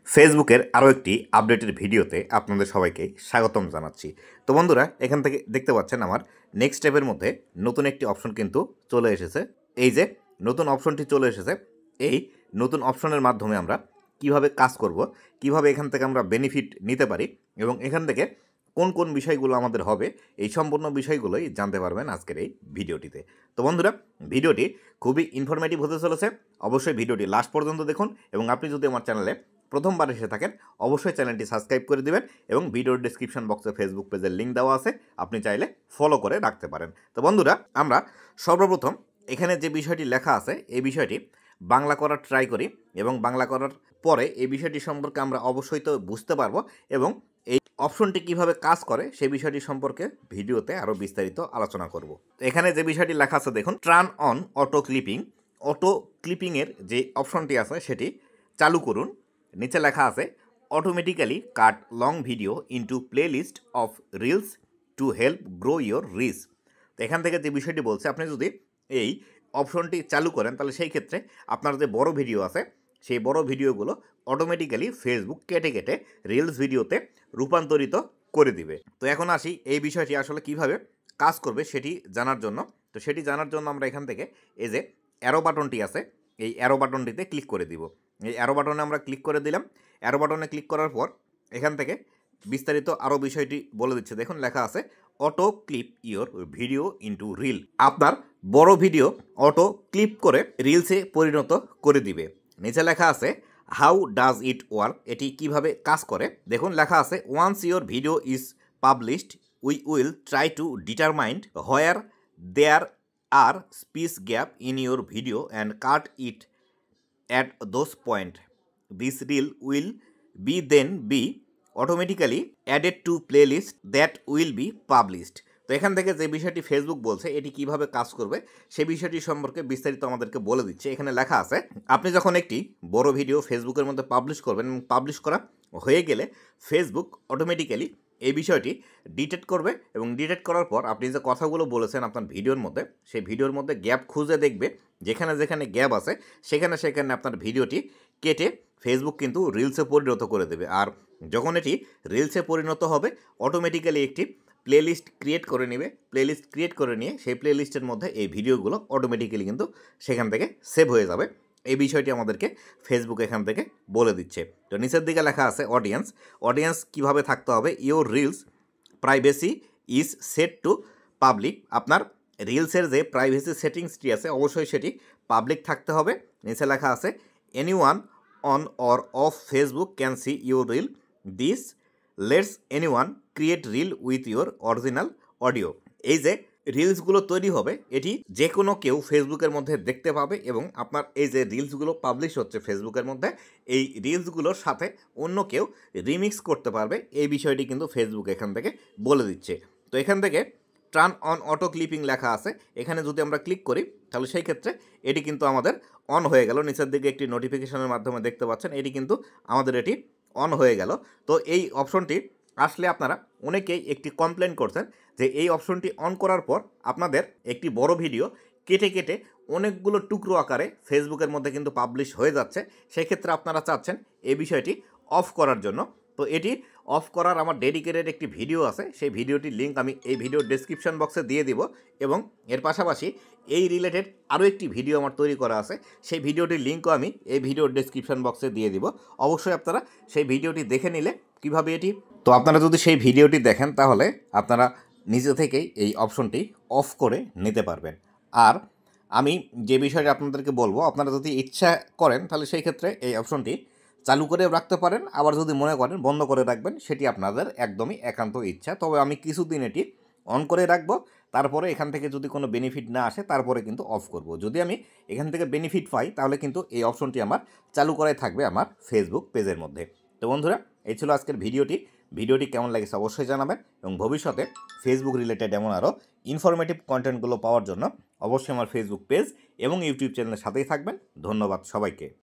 ফেসবুকের আরও একটি আপডেটের ভিডিওতে আপনাদের সবাইকে স্বাগতম জানাচ্ছি। তো বন্ধুরা, এখান থেকে দেখতে পাচ্ছেন আমার নেক্সট স্টেপের মধ্যে নতুন একটি অপশন কিন্তু চলে এসেছে। এই যে নতুন অপশনটি চলে এসেছে, এই নতুন অপশনের মাধ্যমে আমরা কিভাবে কাজ করব, কিভাবে এখান থেকে আমরা বেনিফিট নিতে পারি এবং এখান থেকে কোন কোন বিষয়গুলো আমাদের হবে, এই সম্পূর্ণ বিষয়গুলোই জানতে পারবেন আজকের এই ভিডিওটিতে। তো বন্ধুরা, ভিডিওটি খুবই ইনফরমেটিভ হতে চলেছে। অবশ্যই ভিডিওটি লাস্ট পর্যন্ত দেখুন এবং আপনি যদি আমার চ্যানেলে প্রথমবার এসে থাকেন অবশ্যই চ্যানেলটি সাবস্ক্রাইব করে দিবেন এবং ভিডিওর ডেসক্রিপশন বক্সে ফেসবুক পেজের লিঙ্ক দেওয়া আছে, আপনি চাইলে ফলো করে রাখতে পারেন। তো বন্ধুরা, আমরা সর্বপ্রথম এখানে যে বিষয়টি লেখা আছে এই বিষয়টি বাংলা করার ট্রাই করি এবং বাংলা করার পরে এই বিষয়টি সম্পর্কে আমরা অবশ্যই তো বুঝতে পারবো এবং এই অপশনটি কিভাবে কাজ করে সেই বিষয়টি সম্পর্কে ভিডিওতে আরও বিস্তারিত আলোচনা করব। তো এখানে যে বিষয়টি লেখা আছে দেখুন, turn on auto clipping. Auto ক্লিপিংয়ের যে অপশনটি আছে সেটি চালু করুন। নিচে লেখা আছে automatically cut long video into playlist of reels to help grow your reach. তো এখান থেকে যে বিষয়টি বলছে, আপনি যদি এই অপশনটি চালু করেন তাহলে সেই ক্ষেত্রে আপনার যে বড় ভিডিও আছে সেই বড় ভিডিওগুলো অটোমেটিক্যালি ফেসবুক কেটে কেটে রিলস ভিডিওতে রূপান্তরিত করে দিবে। তো এখন আসি এই বিষয়টি আসলে কিভাবে কাজ করবে সেটি জানার জন্য। তো সেটি জানার জন্য আমরা এখান থেকে এই যে অ্যারো বাটনটি আছে এই অ্যারো বাটনটিতে ক্লিক করে দিব। এই অ্যারো বাটনে আমরা ক্লিক করে দিলাম। অ্যারো বাটনে ক্লিক করার পর এখান থেকে বিস্তারিত আরও বিষয়টি বলে দিচ্ছে। দেখুন লেখা আছে auto clip your video into reel. আপনার বড় ভিডিও অটো ক্লিপ করে রিলসে পরিণত করে দিবে। নিচে লেখা আছে হাউ ডাজ ইট ওয়ার্ক, এটি কিভাবে কাজ করে। দেখুন লেখা আছে once your video is published we will try to determined where there are speech gap in your video and cut it at those point. This reel will be then be automatically added to playlist that will be published. তো এখান থেকে যে বিষয়টি Facebook বলছে এটি কিভাবে কাজ করবে সেই বিষয়টি সম্পর্কে বিস্তারিত আমাদেরকে বলে দিচ্ছে। এখানে লেখা আছে আপনি যখন একটি বড় ভিডিও ফেসবুকের মধ্যে পাবলিশ করবেন এবং পাবলিশ করা হয়ে গেলে ফেসবুক অটোমেটিক্যালি এই বিষয়টি ডিটেক্ট করবে এবং ডিটেক্ট করার পর আপনি যে কথাগুলো বলেছেন আপনার ভিডিওর মধ্যে সেই ভিডিওর মধ্যে গ্যাপ খুঁজে দেখবে। যেখানে যেখানে গ্যাপ আছে সেখানে সেখানে আপনার ভিডিওটি কেটে ফেসবুক কিন্তু রিলসে পরিণত করে দেবে। আর যখন এটি রিলসে পরিণত হবে অটোমেটিক্যালি একটি প্লেলিস্ট ক্রিয়েট করে নেবে। প্লেলিস্ট ক্রিয়েট করে নিয়ে সেই প্লেলিস্টের মধ্যে এই ভিডিওগুলো অটোমেটিক্যালি কিন্তু সেখান থেকে সেভ হয়ে যাবে। এই বিষয়টি আমাদেরকে ফেসবুক এখান থেকে বলে দিচ্ছে। তো নিচের দিকে লেখা আছে অডিয়েন্স। অডিয়েন্স কীভাবে থাকতে হবে, your reels privacy is set to public. আপনার রিলসের যে প্রাইভেসি সেটিংসটি আছে অবশ্যই সেটি পাবলিক থাকতে হবে। নিচে লেখা আছে anyone on or of Facebook can see your reel. This let's anyone create reel with your original audio. এই যে রিলসগুলো তৈরি হবে এটি যে কোনো কেউ ফেসবুকের মধ্যে দেখতে পাবে এবং আপনার এই যে রিলসগুলো পাবলিশ হচ্ছে ফেসবুকের মধ্যে এই রিলসগুলোর সাথে অন্য কেউ রিমিক্স করতে পারবে। এই বিষয়টি কিন্তু ফেসবুক এখান থেকে বলে দিচ্ছে। তো এখান থেকে টার্ন অন অটো ক্লিপিং লেখা আছে, এখানে যদি আমরা ক্লিক করি তাহলে সেই ক্ষেত্রে এটি কিন্তু আমাদের অন হয়ে গেল। নিচের দিকে একটি নোটিফিকেশনের মাধ্যমে দেখতে পাচ্ছেন এটি কিন্তু আমাদের এটি অন হয়ে গেল। তো এই অপশনটি আসলে আপনারা অনেকেই একটি কমপ্লেন করছেন যে এই অপশনটি অন করার পর আপনাদের একটি বড় ভিডিও কেটে কেটে অনেকগুলো টুকরো আকারে ফেসবুকের মধ্যে কিন্তু পাবলিশ হয়ে যাচ্ছে। সেক্ষেত্রে আপনারা চাচ্ছেন এই বিষয়টি অফ করার জন্য। তো এটি অফ করার আমার ডেডিকেটেড একটি ভিডিও আছে, সেই ভিডিওটির লিঙ্ক আমি এই ভিডিওর ডেসক্রিপশন বক্সে দিয়ে দিব এবং এর পাশাপাশি এই রিলেটেড আরও একটি ভিডিও আমার তৈরি করা আছে, সেই ভিডিওটির লিঙ্কও আমি এই ভিডিওর ডেসক্রিপশন বক্সে দিয়ে দিব। অবশ্যই আপনারা সেই ভিডিওটি দেখে নিলে কীভাবে এটি, তো আপনারা যদি সেই ভিডিওটি দেখেন তাহলে আপনারা নিজে থেকেই এই অপশনটি অফ করে নিতে পারবেন। আর আমি যে বিষয়টা আপনাদেরকে বলবো, আপনারা যদি ইচ্ছা করেন তাহলে সেই ক্ষেত্রে এই অপশনটি চালু করে রাখতে পারেন, আবার যদি মনে করেন বন্ধ করে রাখবেন সেটি আপনাদের একদমই একান্ত ইচ্ছা। তবে আমি কিছুদিন এটি অন করে রাখবো, তারপরে এখান থেকে যদি কোনো বেনিফিট না আসে তারপরে কিন্তু অফ করব। যদি আমি এখান থেকে বেনিফিট পাই তাহলে কিন্তু এই অপশনটি আমার চালু করাই থাকবে আমার ফেসবুক পেজের মধ্যে। তো বন্ধুরা, এই ছিল আজকের ভিডিওটি কেমন লাগেছে অবশ্যই জানাবেন এবং ভবিষ্যতে ফেসবুক রিলেটেড এমন আরও ইনফরমেটিভ কন্টেন্টগুলো পাওয়ার জন্য অবশ্যই আমার ফেসবুক পেজ এবং ইউটিউব চ্যানেলের সাথেই থাকবেন। ধন্যবাদ সবাইকে।